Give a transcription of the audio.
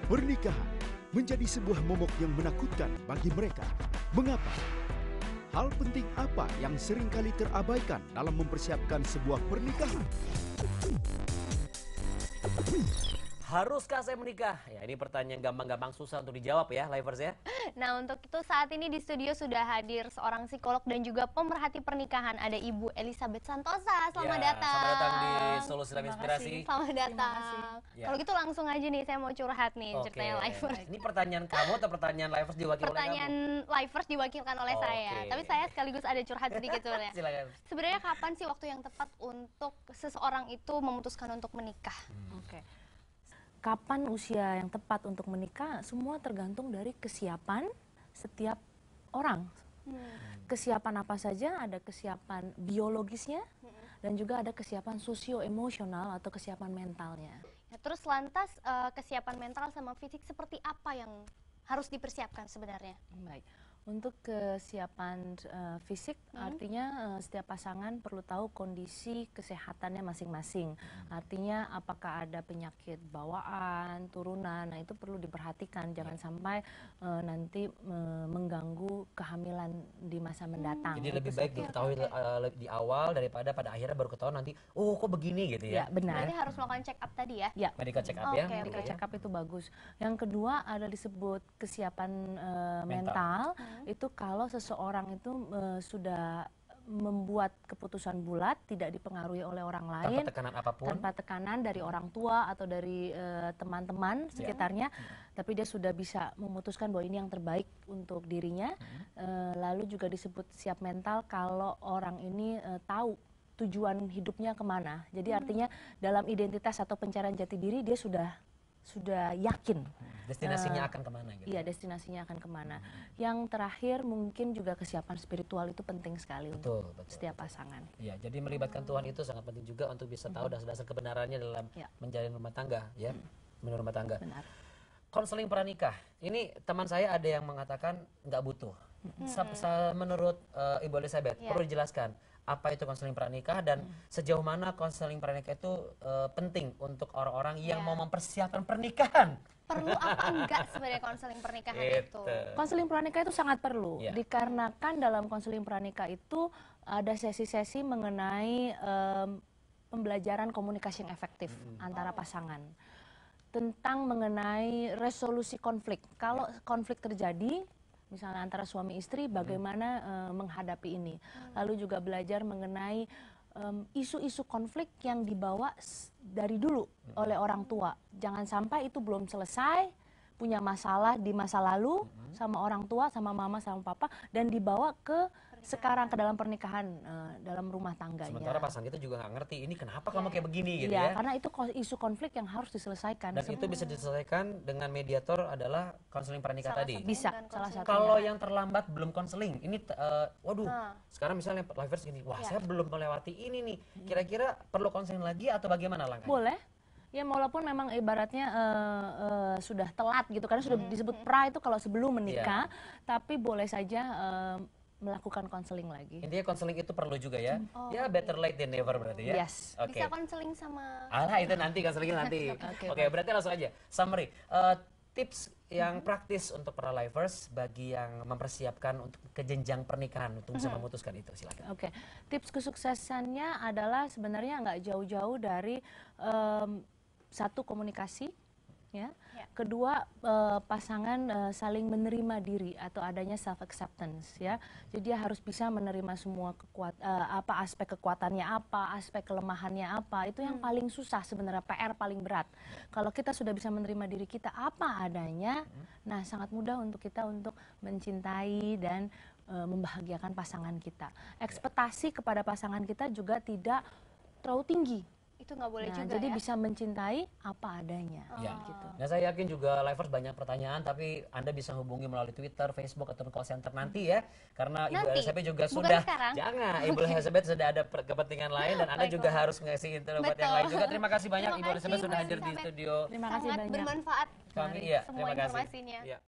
Pernikahan menjadi sebuah momok yang menakutkan bagi mereka. Mengapa? Hal penting apa yang seringkali terabaikan dalam mempersiapkan sebuah pernikahan? Haruskah saya menikah? Ya, ini pertanyaan gampang-gampang susah untuk dijawab ya, Livers ya. Nah, untuk itu saat ini di studio sudah hadir seorang psikolog dan juga pemerhati pernikahan. Ada Ibu Elizabeth Santosa. Selamat datang. Selamat datang di Solusi Dalam Inspirasi. Selamat datang. Ya. Kalau gitu langsung aja nih, saya mau curhat nih ceritanya Livers. Ini pertanyaan kamu atau pertanyaan Livers diwakilkan oleh kamu? Pertanyaan Livers diwakilkan oleh saya. Tapi saya sekaligus ada curhat sedikit sebenarnya. Silakan. Sebenarnya kapan sih waktu yang tepat untuk seseorang itu memutuskan untuk menikah? Oke. Kapan usia yang tepat untuk menikah? Semua tergantung dari kesiapan setiap orang. Kesiapan apa saja? Ada kesiapan biologisnya dan juga ada kesiapan sosio-emosional atau kesiapan mentalnya. Ya, terus lantas kesiapan mental sama fisik seperti apa yang harus dipersiapkan sebenarnya? Baik. Untuk kesiapan fisik, artinya setiap pasangan perlu tahu kondisi kesehatannya masing-masing. Artinya apakah ada penyakit bawaan, turunan, nah itu perlu diperhatikan. Jangan sampai nanti mengganggu kehamilan di masa mendatang. Jadi lebih baik diketahui di awal daripada pada akhirnya baru ketahuan nanti, oh kok begini gitu ya. Ya, benar. Berarti harus melakukan check up tadi ya? Ya. Medical check up ya. Medical check up itu bagus. Yang kedua ada disebut kesiapan mental. Itu kalau seseorang itu sudah membuat keputusan bulat, tidak dipengaruhi oleh orang lain, Tanpa tekanan apapun. tanpa tekanan dari orang tua atau dari teman-teman sekitarnya, tapi dia sudah bisa memutuskan bahwa ini yang terbaik untuk dirinya. Lalu juga disebut siap mental kalau orang ini tahu tujuan hidupnya kemana. Jadi artinya dalam identitas atau pencarian jati diri dia sudah yakin. Destinasinya akan kemana gitu. Iya, destinasinya akan kemana. Yang terakhir mungkin juga kesiapan spiritual itu penting sekali untuk setiap pasangan. Iya, jadi melibatkan Tuhan itu sangat penting juga untuk bisa tahu dasar-dasar kebenarannya dalam menjalin rumah tangga ya. Menurut rumah tangga. Benar. Konseling pranikah. Ini teman saya ada yang mengatakan nggak butuh. Menurut Ibu Elizabeth, perlu dijelaskan apa itu konseling pranikah dan sejauh mana konseling pranikah itu penting untuk orang-orang yang mau mempersiapkan pernikahan. Perlu apa enggak sebenarnya konseling pernikahan itu? Konseling pranikah itu sangat perlu, dikarenakan dalam konseling pranikah itu ada sesi-sesi mengenai pembelajaran komunikasi yang efektif antara pasangan. Tentang mengenai resolusi konflik. Kalau konflik terjadi, misalnya antara suami istri, bagaimana menghadapi ini. Lalu juga belajar mengenai isu-isu konflik yang dibawa dari dulu oleh orang tua. Jangan sampai itu belum selesai, punya masalah di masa lalu sama orang tua, sama mama, sama papa, dan dibawa ke sekarang ke dalam pernikahan, dalam rumah tangganya. Sementara pasangan kita juga nggak ngerti, ini kenapa kamu kayak begini gitu ya. Karena itu isu konflik yang harus diselesaikan. Dan itu bisa diselesaikan dengan mediator adalah konseling pranikah tadi. Bisa, salah satu. Kalau yang terlambat belum konseling, ini waduh, sekarang misalnya Livers gini, wah saya belum melewati ini nih, kira-kira perlu konseling lagi atau bagaimana langkahnya? Boleh. Ya walaupun memang ibaratnya sudah telat gitu, karena sudah disebut pra itu kalau sebelum menikah, tapi boleh saja melakukan konseling lagi. Intinya konseling itu perlu juga ya. Ya better late than never berarti ya. Yes. Bisa konseling sama... Alah itu nanti konselingnya nanti. Oke, berarti langsung aja. Summary. Tips yang praktis untuk para Livers bagi yang mempersiapkan untuk ke jenjang pernikahan untuk bisa memutuskan itu, silakan. Oke, tips kesuksesannya adalah sebenarnya nggak jauh-jauh dari satu komunikasi, ya. Kedua pasangan saling menerima diri atau adanya self acceptance, ya. Jadi dia harus bisa menerima semua aspek kekuatannya apa, aspek kelemahannya apa. Itu yang paling susah sebenarnya, PR paling berat. Kalau kita sudah bisa menerima diri kita apa adanya, nah sangat mudah untuk kita untuk mencintai dan membahagiakan pasangan kita. Ekspektasi kepada pasangan kita juga tidak terlalu tinggi. Itu nggak boleh juga jadi ya? bisa mencintai apa adanya. Gitu. Nah saya yakin juga Livers banyak pertanyaan, tapi Anda bisa hubungi melalui Twitter, Facebook, atau call center nanti ya. Karena Ibu Elizabeth juga sudah, jangan, Ibu Elizabeth sudah ada kepentingan lain dan Anda juga harus ngasih info buat yang lain juga. Terima kasih banyak Ibu Elizabeth sudah hadir di studio. Terima kasih banyak. Sangat bermanfaat Kami, semua informasinya.